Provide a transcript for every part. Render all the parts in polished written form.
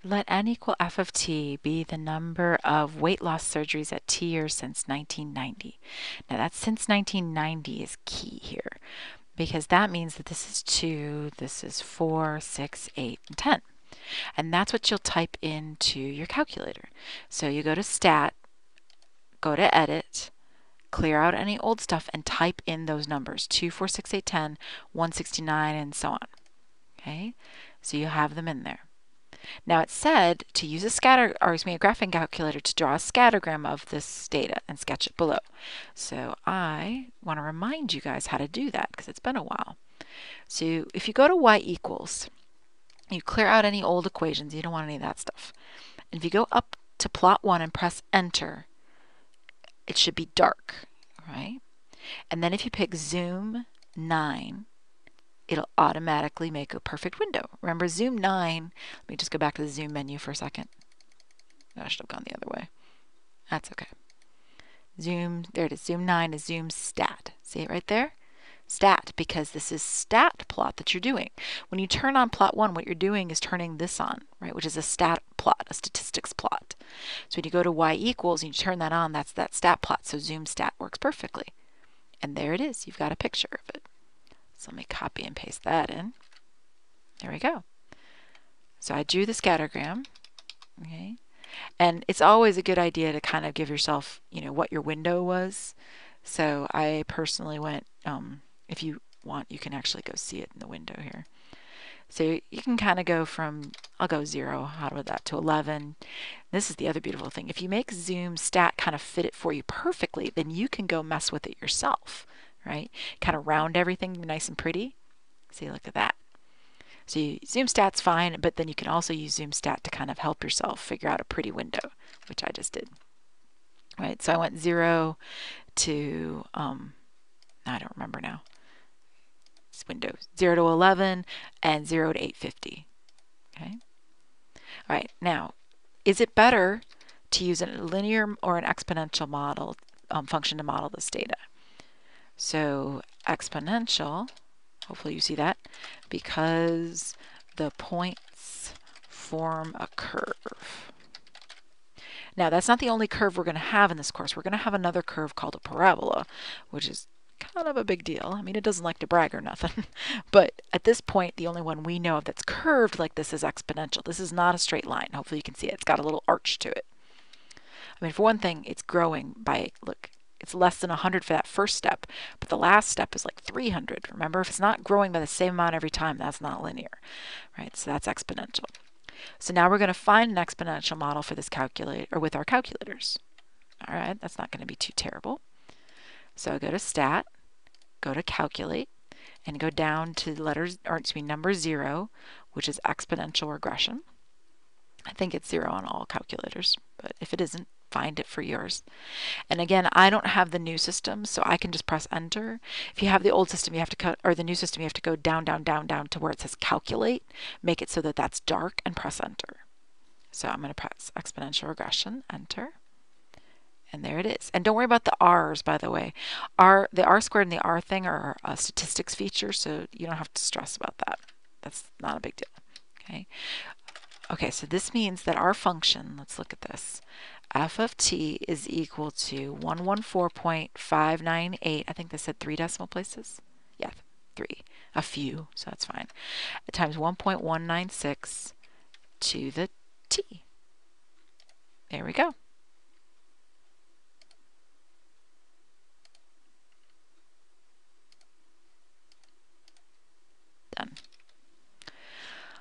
let n equal f of t be the number of weight loss surgeries at t years since 1990. Now that since 1990 is key here because that means that this is 2, this is 4, 6, 8, and 10. And that's what you'll type into your calculator. So you go to Stat, go to Edit, clear out any old stuff, and type in those numbers 2, 4, 6, 8, 10, 169, and so on. Okay, so you have them in there. Now it said to use a graphing calculator to draw a scattergram of this data and sketch it below. So I want to remind you guys how to do that because it's been a while. So if you go to y equals, you clear out any old equations. You don't want any of that stuff. And if you go up to plot 1 and press enter, it should be dark, right? And then if you pick zoom 9, it'll automatically make a perfect window. Remember zoom 9, let me just go back to the zoom menu for a second. I should have gone the other way. That's okay. Zoom, there it is, zoom 9 is zoom stat. See it right there? Stat, because this is stat plot that you're doing. When you turn on plot 1, what you're doing is turning this on, right, which is a stat plot, a statistics plot. So when you go to y equals and you turn that on, that's that stat plot. So zoom stat works perfectly. And there it is. You've got a picture of it. So let me copy and paste that in. There we go. So I drew the scattergram. Okay. And it's always a good idea to kind of give yourself, what your window was. So I personally went, if you want, you can actually go see it in the window here. So you can kind of go from, I'll go 0, how about that, to 11. This is the other beautiful thing. If you make zoom stat kind of fit it for you perfectly, then you can go mess with it yourself, right? Kind of round everything nice and pretty. See, look at that. So zoom stat's fine, but then you can also use zoom stat to kind of help yourself figure out a pretty window, which I just did. Right, so I went 0 to, I don't remember now. It's window 0 to 11 and 0 to 850. Okay. All right, now, is it better to use a linear or an exponential model function to model this data? So exponential, hopefully you see that, because the points form a curve. Now, that's not the only curve we're going to have in this course. We're going to have another curve called a parabola, which is kind of a big deal. I mean, it doesn't like to brag or nothing. But at this point, the only one we know of that's curved like this is exponential. This is not a straight line. Hopefully you can see it. It's got a little arch to it. I mean, for one thing, it's growing by, look, it's less than 100 for that first step, but the last step is like 300. Remember, if it's not growing by the same amount every time, that's not linear, right? So that's exponential. So now we're going to find an exponential model for this calculator, or with our calculators. All right, that's not going to be too terrible. So go to Stat, go to Calculate, and go down to number 0, which is exponential regression. I think it's 0 on all calculators, but if it isn't, find it for yours. And again, I don't have the new system, so I can just press enter. If you have the old system, you have to or the new system, you have to go down, down, down, down to where it says calculate, make it so that that's dark, and press enter. So I'm going to press exponential regression, enter. And there it is. And don't worry about the R's, by the way. The R squared and the R thing are a statistics feature, so you don't have to stress about that. That's not a big deal. Okay. Okay, so this means that our function, let's look at this, f of t is equal to 114.598. I think they said 3 decimal places. Yeah, 3. A few, so that's fine. Times 1.196 to the t. There we go. Done.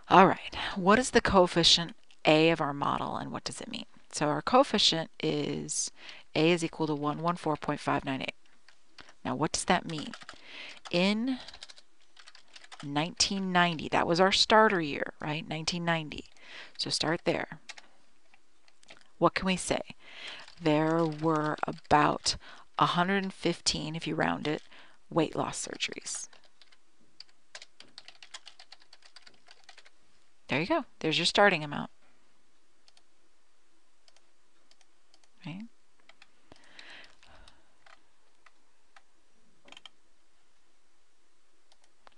All right, what is the coefficient a of our model and what does it mean? So our coefficient is a is equal to 114.598. Now what does that mean? In 1990, that was our starter year, right? 1990. So start there. What can we say? There were about 115, if you round it, weight loss surgeries. There you go. There's your starting amount. Right?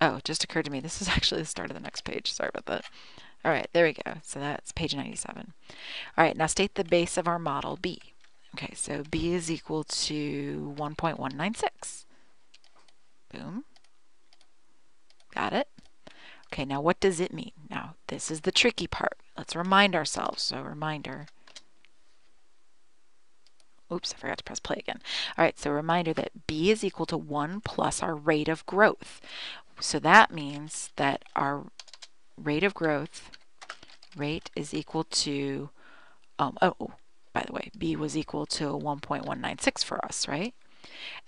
Oh, it just occurred to me. This is actually the start of the next page. Sorry about that. All right, there we go. So that's page 97. All right, now state the base of our model B. Okay, so B is equal to 1.196. Boom. Got it? Okay, now what does it mean? Now, this is the tricky part. Let's remind ourselves. So, reminder. Oops, I forgot to press play again. All right, so reminder that B is equal to 1 plus our rate of growth. So that means that our rate of growth, rate is equal to, by the way, B was equal to 1.196 for us, right?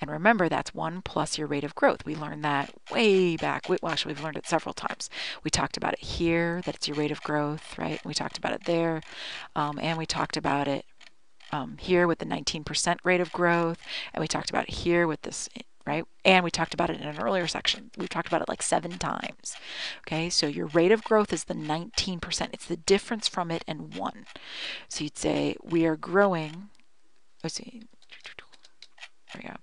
And remember, that's 1 plus your rate of growth. We learned that way back. Well, actually, we've learned it several times. We talked about it here, that it's your rate of growth, right? We talked about it there, and we talked about it here with the 19% rate of growth, and we talked about it here with this, right? And we talked about it in an earlier section. We've talked about it like 7 times. Okay, so your rate of growth is the 19%. It's the difference from it and 1. So you'd say we are growing. Let's see. There we go.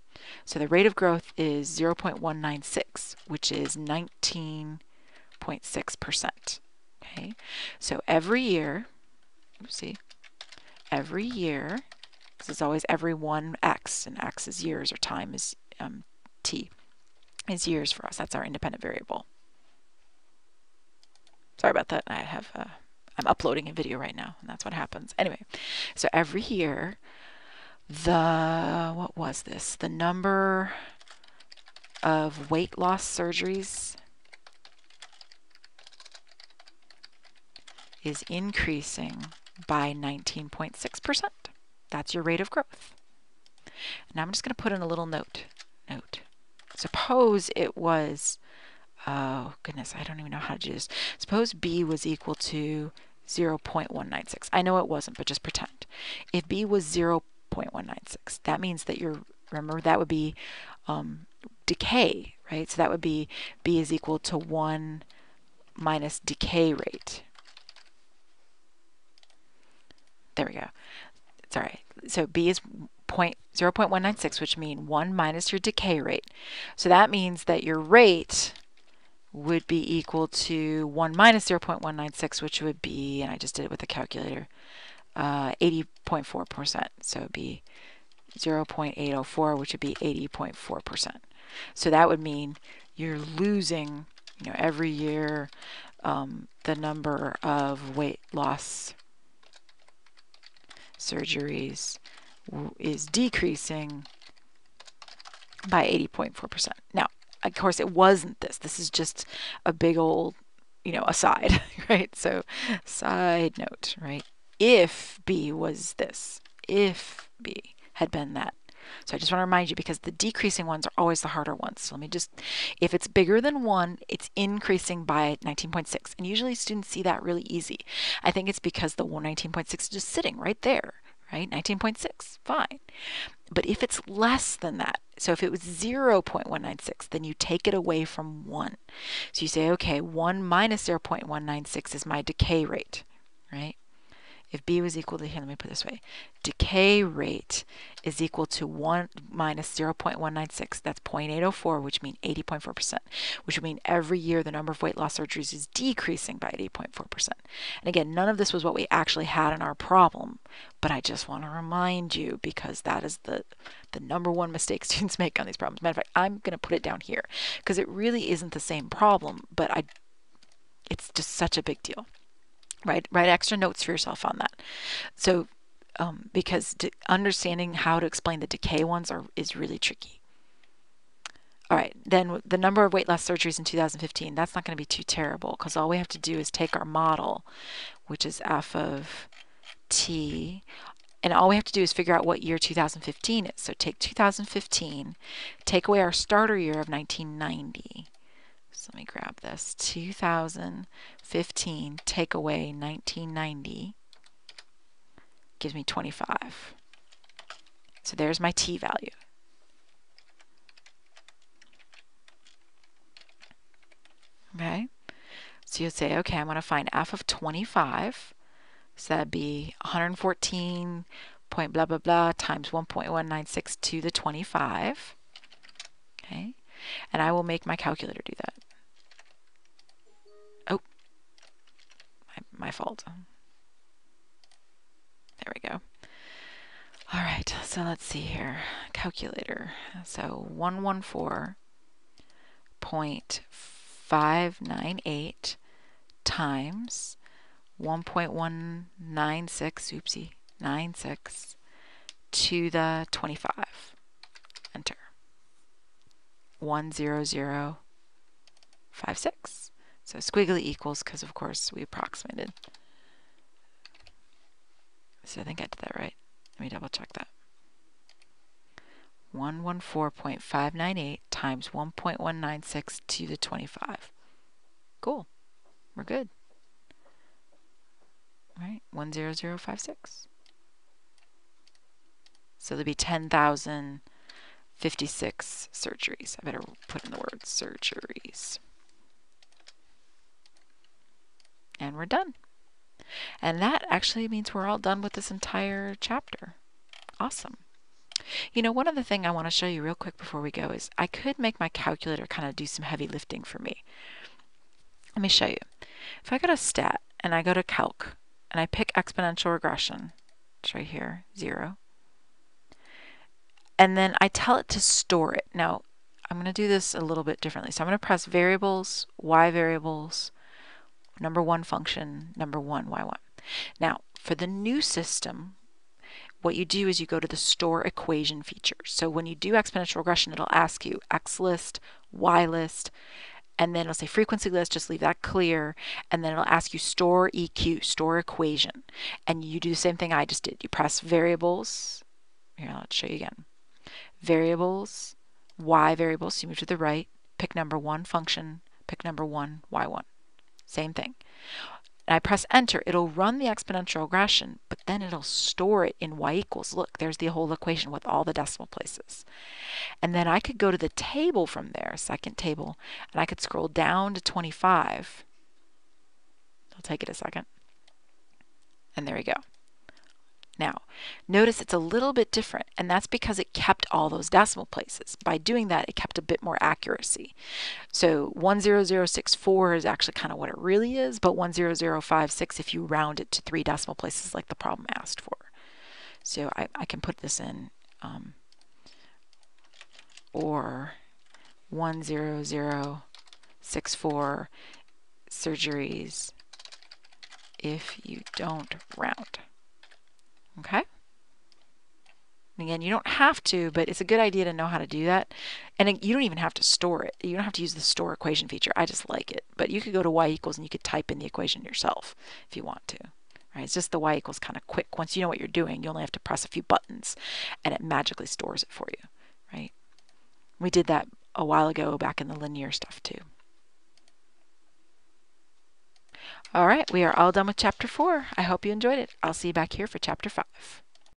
So the rate of growth is 0.196, which is 19.6%. Okay, so every year, every year, this is always every 1x, and x is years, or time is t, is years for us. That's our independent variable. Sorry about that. I'm uploading a video right now, and that's what happens. Anyway, so every year, what was this? The number of weight loss surgeries is increasing by 19.6%. That's your rate of growth. Now I'm just going to put in a little note. Suppose it was, oh goodness, I don't even know how to do this. Suppose B was equal to 0.196. I know it wasn't, but just pretend. If B was 0.196, that means that remember, that would be decay, right? So that would be B is equal to 1 minus decay rate. There we go. Sorry. So B is 0.196, which means 1 minus your decay rate. So that means that your rate would be equal to 1 minus 0.196, which would be, and I just did it with a calculator, 80.4%. So it would be 0.804, which would be 80.4%. So that would mean you're losing, every year the number of weight loss surgeries is decreasing by 80.4%. Now, of course, it wasn't this. This is just a big old, aside, right? So, side note, right? If B was this, if B had been that. So I just want to remind you, because the decreasing ones are always the harder ones. So let me just, if it's bigger than 1, it's increasing by 19.6. And usually students see that really easy. I think it's because the 19.6 is just sitting right there, right? 19.6, fine. But if it's less than that, so if it was 0.196, then you take it away from 1. So you say, okay, 1 minus 0.196 is my decay rate, right? If B was equal to, here, let me put it this way. Decay rate is equal to 1 minus 0.196. That's 0.804, which means 80.4%, which would mean every year the number of weight loss surgeries is decreasing by 80.4%. And again, none of this was what we actually had in our problem, but I just want to remind you, because that is the number one mistake students make on these problems. Matter of fact, I'm going to put it down here, because it really isn't the same problem, but it's just such a big deal. Write extra notes for yourself on that. So, because understanding how to explain the decay ones is really tricky. All right, then the number of weight loss surgeries in 2015, that's not going to be too terrible, because all we have to do is take our model, which is f of t, and all we have to do is figure out what year 2015 is. So take 2015, take away our starter year of 1990. So let me grab this. 2015, take away 1990, gives me 25. So there's my t value. Okay, so you'll say, okay, I want to find f of 25. So that'd be 114 point blah, blah, blah times 1.196 to the 25. Okay, and I will make my calculator do that. Oh, my my fault. There we go. All right, so let's see here. Calculator. So 114.598 times 1.196, oopsie, 96 to the 25. Enter. 10056. So squiggly equals because, of course, we approximated. So I think I did that right. Let me double check that. 114.598 times 1.196 to the 25. Cool. We're good. All right, 10056. So there'll be 10,056 surgeries. I better put in the word surgeries. And we're done. And that actually means we're all done with this entire chapter. Awesome. You know, one other thing I want to show you real quick before we go is I could make my calculator kind of do some heavy lifting for me. Let me show you. If I go to Stat and I go to Calc and I pick Exponential Regression, it's right here, 0, and then I tell it to store it. Now, I'm going to do this a little bit differently. So I'm going to press Variables, Y variables, number 1 function, number 1, Y1. Now, for the new system, what you do is you go to the store equation feature. So when you do exponential regression, it'll ask you X list, Y list, and then it'll say frequency list, just leave that clear, and then it'll ask you store EQ, store equation. And you do the same thing I just did. You press variables, here, let's show you again. Variables, Y variables, so you move to the right, pick number 1 function, pick number 1, Y1. Same thing. And I press enter, it'll run the exponential regression, but then it'll store it in y equals. Look, there's the whole equation with all the decimal places. And then I could go to the table from there, second table, and I could scroll down to 25. It'll take it a second. And there we go. Now, notice it's a little bit different, and that's because it kept all those decimal places. By doing that, it kept a bit more accuracy. So 10064 is actually kind of what it really is, but 10056 if you round it to 3 decimal places like the problem asked for. So I can put this in, or 10064 surgeries if you don't round. Okay? Again, you don't have to, but it's a good idea to know how to do that. And you don't even have to store it. You don't have to use the store equation feature. I just like it. But you could go to y equals and you could type in the equation yourself if you want to. Right? It's just the y equals kind of quick. Once you know what you're doing, you only have to press a few buttons and it magically stores it for you. Right? We did that a while ago back in the linear stuff too. All right, we are all done with chapter 4. I hope you enjoyed it. I'll see you back here for chapter 5.